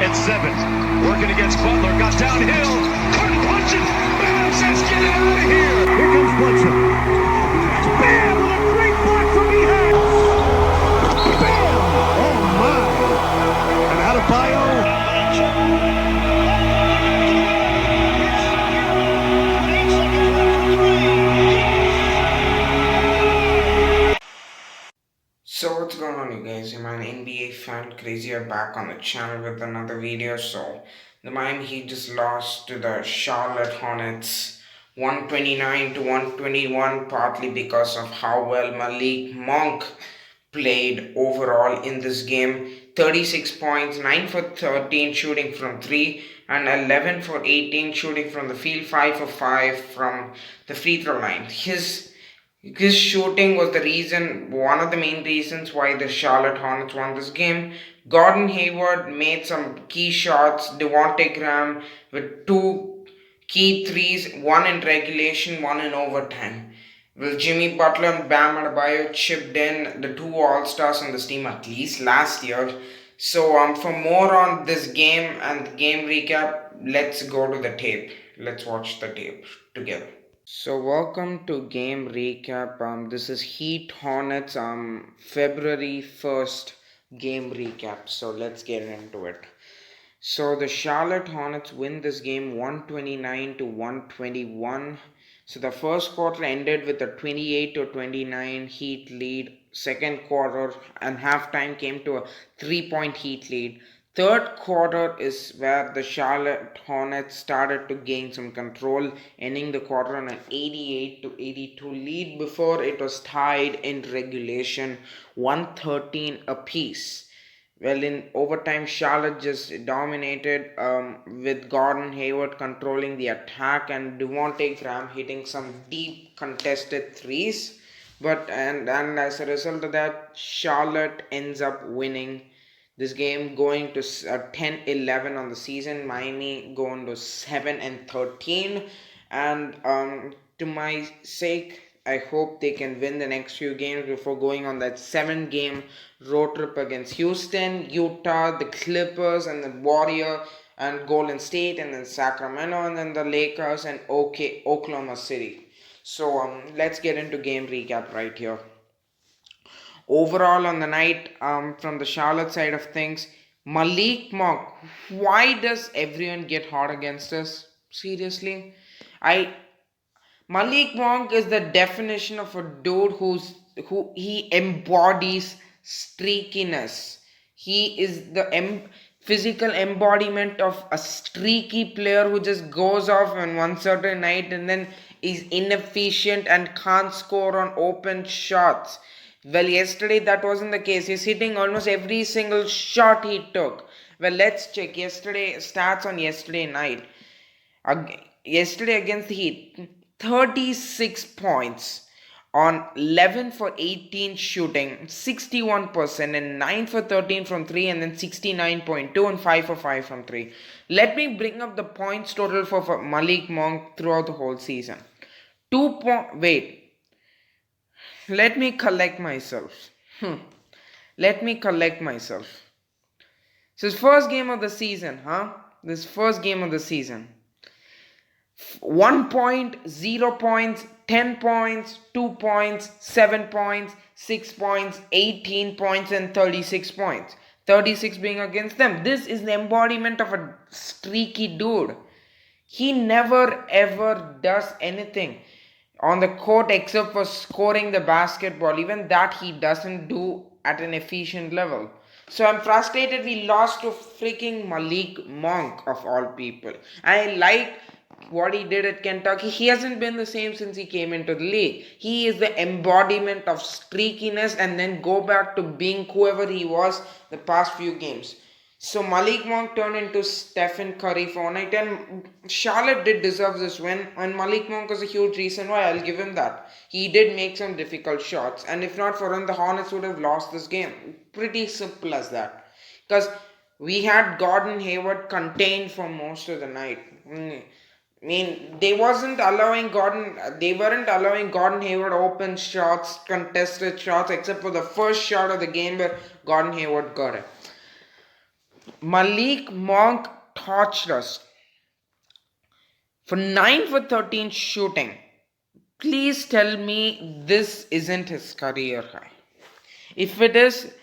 at 7. Working against Butler. Got downhill. Couldn't punch it. Bam says, get it out of here. Here comes Bledsoe. Bam with a great block from behind. Bam! Oh my! And out of bio. So what's going on, you guys? I'm an NBA fan crazy. Are back on the channel with another video. So the Miami Heat just lost to the Charlotte Hornets 129 to 121, partly because of how well Malik Monk played overall in this game. 36 points, 9 for 13 shooting from 3 and 11 for 18 shooting from the field, 5 for 5 from the free throw line. His shooting was one of the main reasons why the Charlotte Hornets won this game. Gordon Hayward made some key shots. Devontae Graham with 2 key threes, one in regulation, one in overtime. Well, Jimmy Butler and Bam Adebayo chipped in, the 2 All-Stars on this team at least last year. So for more on this game and the game recap, let's go to the tape. Let's watch the tape together. So welcome to game recap. This is Heat-Hornets February 1st game recap. So let's get into it. So the Charlotte Hornets win this game 129 to 121. So the first quarter ended with a 28 to 29 Heat lead. Second quarter and halftime came to a 3-point Heat lead. Third quarter is where the Charlotte Hornets started to gain some control, ending the quarter on an 88 to 82 lead before it was tied in regulation 113 apiece. Well, in overtime, Charlotte just dominated with Gordon Hayward controlling the attack and Devontae Graham hitting some deep contested threes. And as a result of that, Charlotte ends up winning this game, going to 10-11 on the season. Miami going to 7-13. And to my sake, I hope they can win the next few games before going on that 7-game road trip against Houston, Utah, the Clippers, and the Warrior, and Golden State, and then Sacramento, and then the Lakers, and Oklahoma City. So let's get into game recap right here. Overall on the night, from the Charlotte side of things, Malik Monk. Why does everyone get hot against us? Seriously? Malik Monk is the definition of a dude who he embodies streakiness. He is the physical embodiment of a streaky player who just goes off on one certain night and then is inefficient and can't score on open shots. Well, yesterday that wasn't the case. He's hitting almost every single shot he took. Well, let's check stats on yesterday night. Yesterday against the Heat, 36 points on 11 for 18 shooting, 61%, and 9 for 13 from 3, and then 69.2 and 5 for 5 from 3. Let me bring up the points total for Malik Monk throughout the whole season. Let me collect myself. Let me collect myself. So his first game of the season, This first game of the season. 1 point, 0 points, 10 points, 2 points, 7 points, 6 points, 18 points, and 36 points. 36 being against them. This is the embodiment of a streaky dude. He never ever does anything on the court except for scoring the basketball. Even that he doesn't do at an efficient level. So I'm frustrated we lost to freaking Malik Monk of all people. I like what he did at Kentucky. He hasn't been the same since he came into the league. He is the embodiment of streakiness and then go back to being whoever he was the past few games. So Malik Monk turned into Stephen Curry for night, and Charlotte did deserve this win, and Malik Monk is a huge reason why. I'll give him that. He did make some difficult shots, and if not for him, the Hornets would have lost this game. Pretty simple as that. Because we had Gordon Hayward contained for most of the night. They weren't allowing Gordon Hayward open shots, contested shots, except for the first shot of the game where Gordon Hayward got it. Malik Monk torched us for 9 for 13 shooting. Please tell me this isn't his career high. If it is,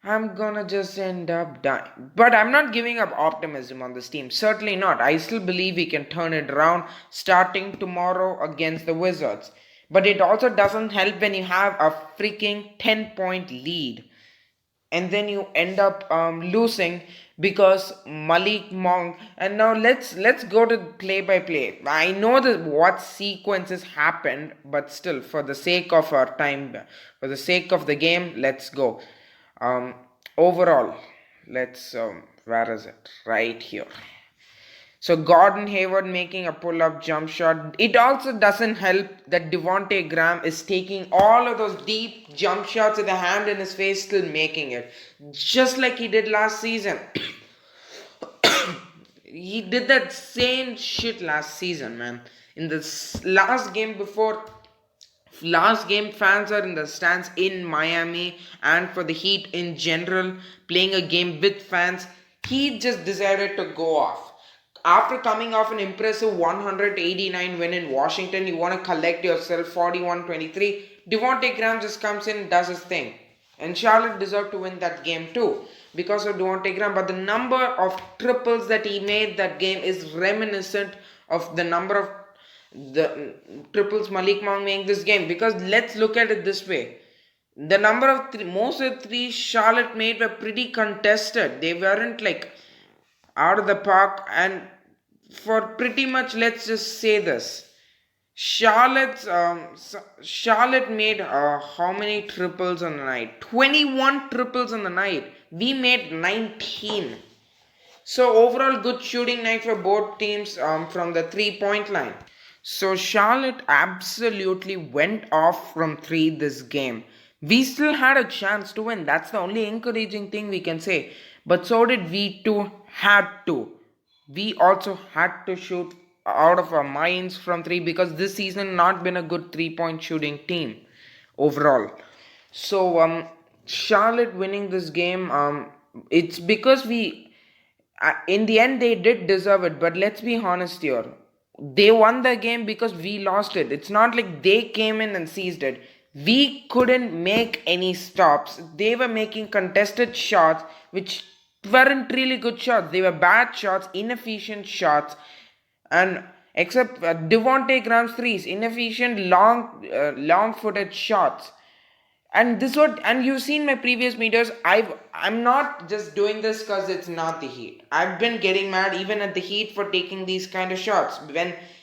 I'm gonna just end up dying. But I'm not giving up optimism on this team. Certainly not. I still believe we can turn it around starting tomorrow against the Wizards. But it also doesn't help when you have a freaking 10-point lead and then you end up losing because Malik Monk. And now let's go to play by play. I know that what sequences happened, but still, for the sake of our time, for the sake of the game, let's go. Overall, let's where is it? Right here. So Gordon Hayward making a pull-up jump shot. It also doesn't help that Devontae Graham is taking all of those deep jump shots with a hand in his face, still making it. Just like he did last season. He did that same shit last season, man. In the last game before last game, fans are in the stands in Miami, and for the Heat in general, playing a game with fans, he just decided to go off. After coming off an impressive 189 win in Washington, you want to collect yourself 41-23. Devontae Graham just comes in and does his thing. And Charlotte deserved to win that game too because of Devontae Graham. But the number of triples that he made that game is reminiscent of the number of the triples Malik Monk made this game. Because let's look at it this way. The number of most of the threes Charlotte made were pretty contested. They weren't like out of the park, and for pretty much, let's just say this, Charlotte made how many triples on the night? 21 triples on the night. We made 19. So overall, good shooting night for both teams from the 3-point line. So Charlotte absolutely went off from 3 this game. We still had a chance to win. That's the only encouraging thing we can say. But so did we too had to. We also had to shoot out of our minds from 3 because this season not been a good 3-point shooting team overall. So Charlotte winning this game, it's because we in the end they did deserve it. But let's be honest here, they won the game because we lost it. It's not like they came in and seized it. We couldn't make any stops. They were making contested shots which weren't really good shots. They were bad shots, inefficient shots, and except Devontae Graham's threes, inefficient, long-footed shots. And this what, and you've seen my previous videos. I'm not just doing this because it's not the Heat. I've been getting mad even at the Heat for taking these kind of shots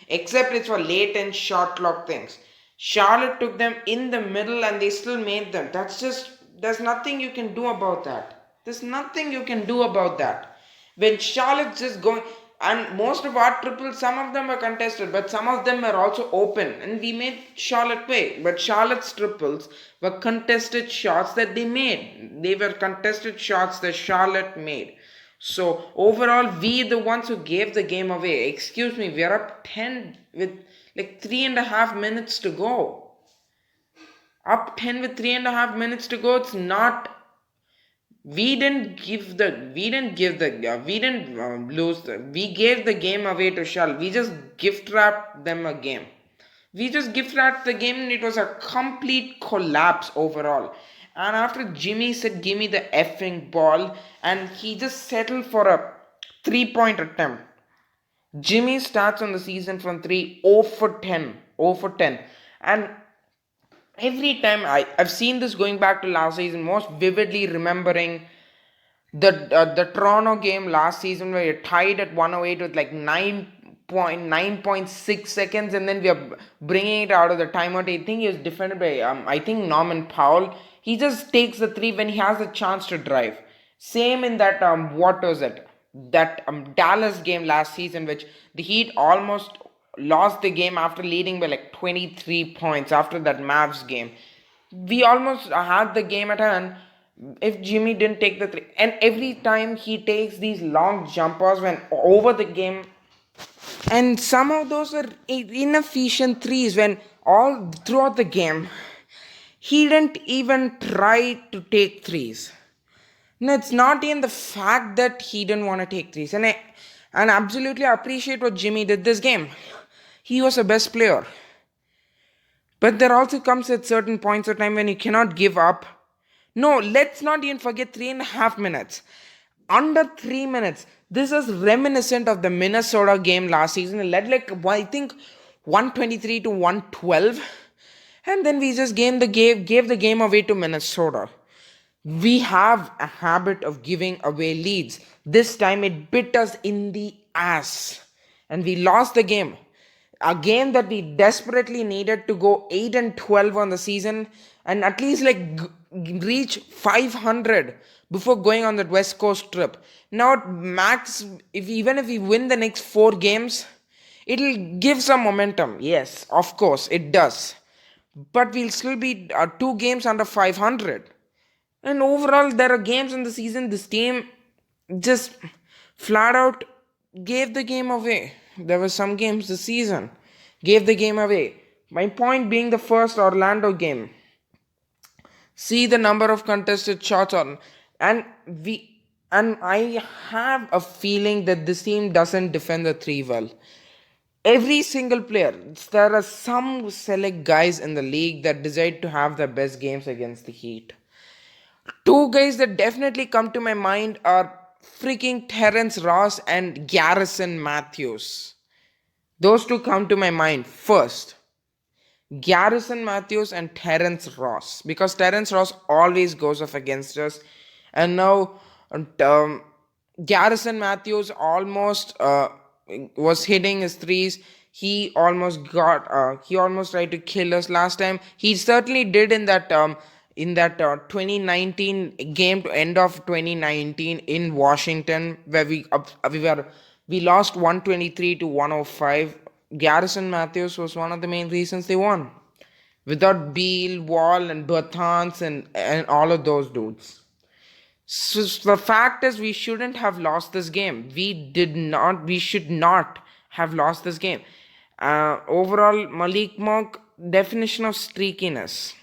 except it's for late and shot clock things. Charlotte took them in the middle and they still made them. There's nothing you can do about that. There's nothing you can do about that. When Charlotte's just going, and most of our triples, some of them were contested, but some of them were also open, and we made Charlotte pay. But Charlotte's triples were contested shots that they made. They were contested shots that Charlotte made. So overall, we the ones who gave the game away. Excuse me, we are up 10 with like 3.5 minutes to go. Up 10 with 3.5 minutes to go. It's not. We didn't lose we gave the game away to Charlotte. We just gift wrapped them a game. We just gift wrapped the game and it was a complete collapse overall. And after Jimmy said, "Give me the effing ball," and he just settled for a 3-point attempt. Jimmy starts on the season from 3, 0 for 10. 0 for 10. And every time I've seen this going back to last season, most vividly remembering the Toronto game last season where you're tied at 108 with like 9.6 seconds, and then we are bringing it out of the timeout. I think he was defended by I think Norman Powell. He just takes the 3 when he has the chance to drive. Same in that what was it? That Dallas game last season, which the Heat almost lost the game after leading by like 23 points after that Mavs game. We almost had the game at hand if Jimmy didn't take the 3. And every time he takes these long jumpers when over the game, and some of those are inefficient threes when all throughout the game he didn't even try to take threes. No, it's not even the fact that he didn't want to take threes. And absolutely appreciate what Jimmy did this game. He was the best player. But there also comes at certain points of time when you cannot give up. No, let's not even forget 3.5 minutes. Under 3 minutes. This is reminiscent of the Minnesota game last season. It led like I think 123 to 112. And then we just gave the game away to Minnesota. We have a habit of giving away leads. This time it bit us in the ass. And we lost the game. A game that we desperately needed to go 8 and 12 on the season and at least reach 500 before going on that West Coast trip. Now, max, even if we win the next 4 games, it'll give some momentum. Yes, of course, it does. But we'll still be 2 games under 500. And overall, there are games in the season this team just flat out gave the game away. There were some games this season gave the game away. My point being the first Orlando game. See the number of contested shots on, and I have a feeling that this team doesn't defend the three well. Every single player, there are some select guys in the league that decide to have their best games against the Heat. 2 guys that definitely come to my mind are freaking Terrence Ross and Garrison Matthews. Those 2 come to my mind first. Garrison Matthews and Terrence Ross. Because Terrence Ross always goes off against us. And now Garrison Matthews almost was hitting his threes. He almost tried to kill us last time. He certainly did in that 2019 game to end of 2019 in Washington, where we lost 123 to 105. Garrison Matthews was one of the main reasons they won. Without Beal, Wall, and Bertans and all of those dudes. So the fact is, we shouldn't have lost this game. We should not have lost this game. Overall, Malik Monk, definition of streakiness.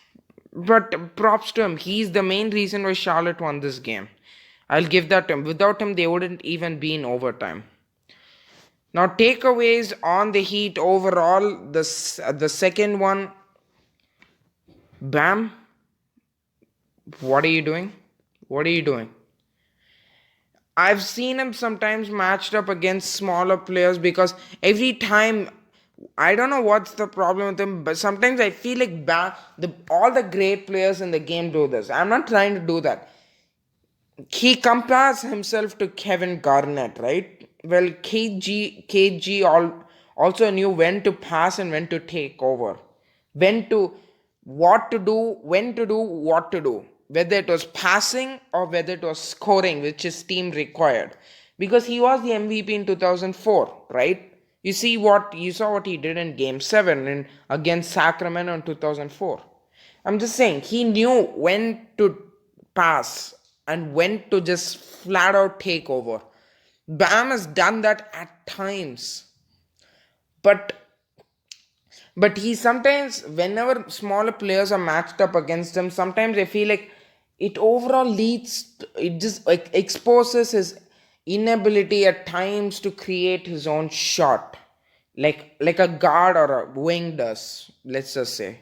But props to him. He's the main reason why Charlotte won this game. I'll give that to him. Without him, they wouldn't even be in overtime. Now, takeaways on the Heat overall. The second one. Bam. What are you doing? What are you doing? I've seen him sometimes matched up against smaller players because every time, I don't know what's the problem with him, but sometimes I feel like all the great players in the game do this. I'm not trying to do that. He compares himself to Kevin Garnett, right? Well, KG also knew when to pass and when to take over. What to do, when to do, what to do. Whether it was passing or whether it was scoring, which his team required. Because he was the MVP in 2004, right? You saw what he did in Game 7 against Sacramento in 2004. I'm just saying, he knew when to pass and when to just flat out take over. Bam has done that at times. But he sometimes, whenever smaller players are matched up against him, sometimes I feel like it overall it just exposes his inability at times to create his own shot. Like a guard or a wing does, let's just say.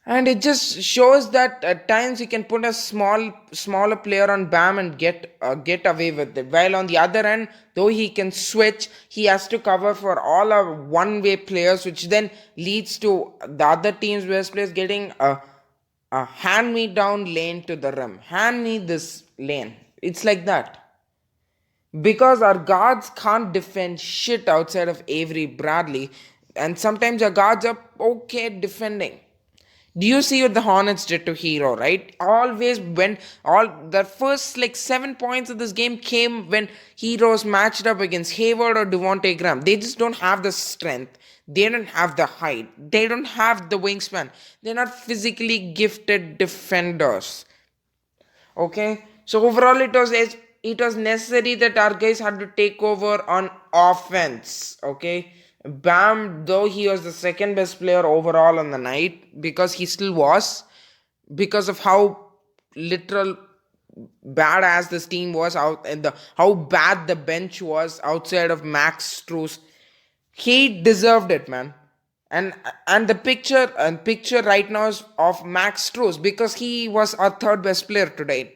And it just shows that at times you can put a smaller player on Bam and get away with it. While on the other end, though he can switch, he has to cover for all our one-way players, which then leads to the other team's best players getting a hand-me-down lane to the rim. Hand me this lane. It's like that. Because our guards can't defend shit outside of Avery Bradley, and sometimes our guards are okay defending. Do you see what the Hornets did to Hero, right? Always the first 7 points of this game came when Heroes matched up against Hayward or Devontae Graham. They just don't have the strength. They don't have the height. They don't have the wingspan. They're not physically gifted defenders. Okay? So overall it was necessary that our guys had to take over on offense. Okay? Bam, though he was the second best player overall on the night, because he still was, because of how literal bad as this team was out and how bad the bench was outside of Max Strus, he deserved it, man. And the picture right now is of Max Strus because he was our third best player today.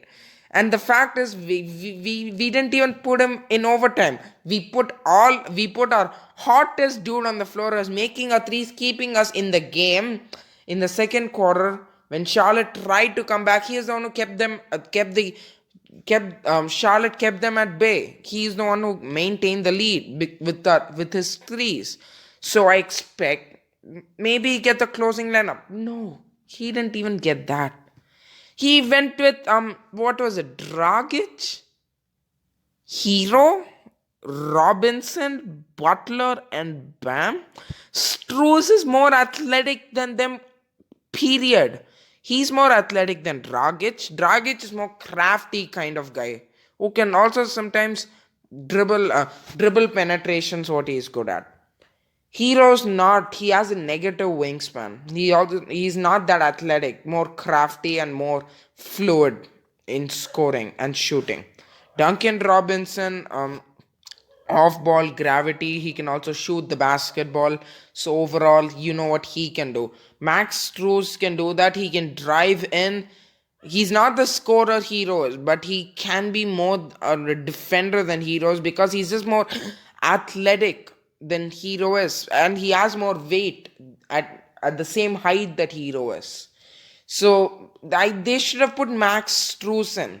And the fact is, we didn't even put him in overtime. We put our hottest dude on the floor, was making our threes, keeping us in the game. In the second quarter, when Charlotte tried to come back, he is the one who Charlotte kept them at bay. He is the one who maintained the lead with his threes. So I expect maybe he get the closing lineup. No, he didn't even get that. He went with what was it? Dragic, Hero, Robinson, Butler, and Bam. Struz is more athletic than them. Period. He's more athletic than Dragic. Dragic is more crafty kind of guy who can also sometimes dribble penetrations. What he is good at. Hero's not. He has a negative wingspan. He's not that athletic. More crafty and more fluid in scoring and shooting. Duncan Robinson, off-ball gravity. He can also shoot the basketball. So overall, you know what he can do. Max Strus can do that. He can drive in. He's not the scorer Hero is, but he can be more a defender than Hero is because he's just more athletic than Hero is, and he has more weight at the same height that Hero is. So they should have put Max Strus in.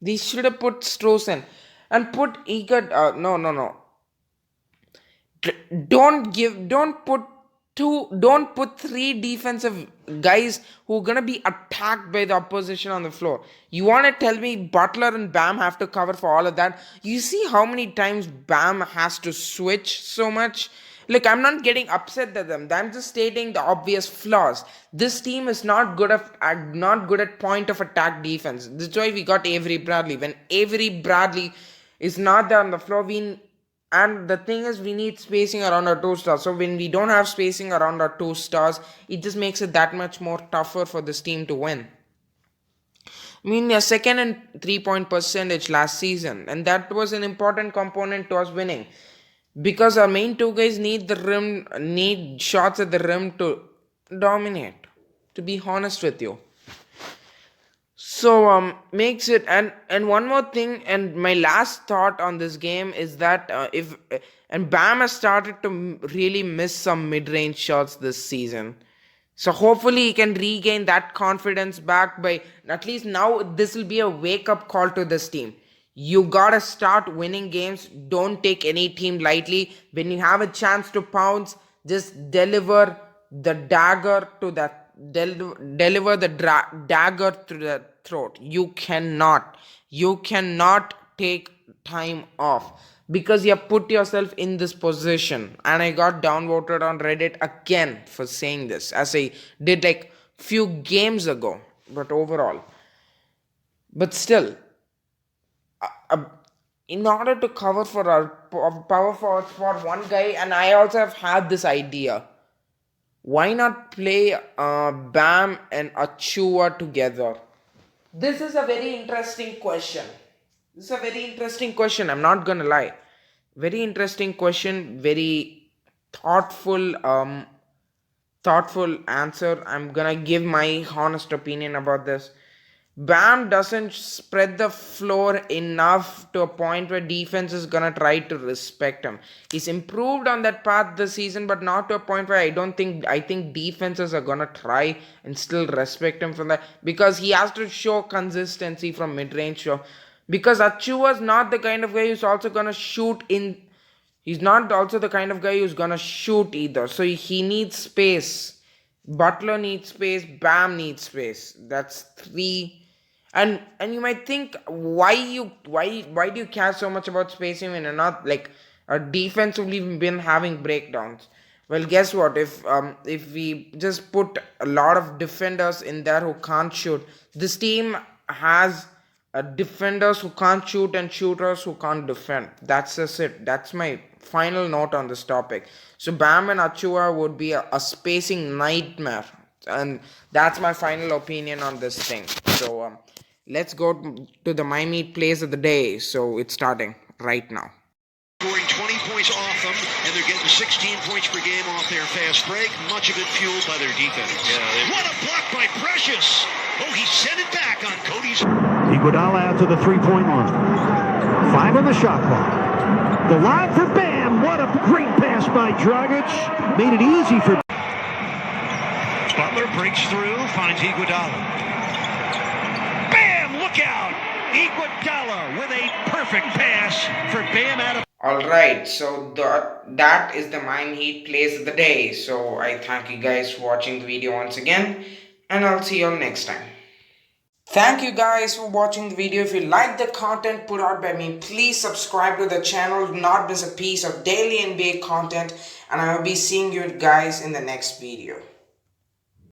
They should have put Strus in and put Igor. No. Don't put three defensive guys who are gonna be attacked by the opposition on the floor. You wanna tell me Butler and Bam have to cover for all of that? You see how many times Bam has to switch so much? Look, I'm not getting upset at them. I'm just stating the obvious flaws. This team is not good at point of attack defense. That's why we got Avery Bradley. When Avery Bradley is not there on the floor, and the thing is, we need spacing around our two stars. So when we don't have spacing around our two stars, it just makes it that much more tougher for this team to win. I mean, they're second in 3-point percentage last season, and that was an important component to us winning. Because our main two guys need shots at the rim to dominate. To be honest with you. So makes it and one more thing, and my last thought on this game is that if Bam has started to really miss some mid-range shots this season. So hopefully he can regain that confidence back by at least now. This will be a wake-up call to this team. You gotta start winning games. Don't take any team lightly. When you have a chance to pounce, just deliver the dagger to that. Deliver the dagger to the throat. You cannot take time off because you have put yourself in this position. And I got downvoted on Reddit again for saying this, as I did like few games ago. But overall, but still, in order to cover for our power forwards for one guy, and I also have had this idea. Why not play Bam and Achua together? This is a very interesting question. I'm not gonna lie. Very interesting question. Very thoughtful answer. I'm gonna give my honest opinion about this. Bam doesn't spread the floor enough to a point where defense is gonna try to respect him. He's improved on that path this season, but not to a point where I think defenses are gonna try and still respect him from that, because he has to show consistency from mid-range. Because Achua is not the kind of guy who's also gonna shoot in. He's not also the kind of guy who's gonna shoot either. So he needs space. Butler needs space. Bam needs space. That's three. And you might think, why do you care so much about spacing when you're not like defensively been having breakdowns? Well, guess what? If we just put a lot of defenders in there who can't shoot, this team has defenders who can't shoot and shooters who can't defend. That's just it. That's my final note on this topic. So Bam and Achua would be a spacing nightmare, and that's my final opinion on this thing. So let's go to the Miami plays of the day. So it's starting right now. Scoring 20 points off them, and they're getting 16 points per game off their fast break. Much of it fueled by their defense. Yeah, what a block by Precious! Oh, he sent it back on Cody's. Iguodala out to the three-point line. 5 on the shot clock. The line for Bam. What a great pass by Dragic. Made it easy for. Butler breaks through, finds Iguodala. Bam! Look out! Iguodala with a perfect pass for Bam out of. Alright, so that is the Miami Heat plays of the day. So I thank you guys for watching the video once again, and I'll see you all next time. Thank you guys for watching the video. If you like the content put out by me, please subscribe to the channel. Do not miss a piece of daily NBA content, and I will be seeing you guys in the next video.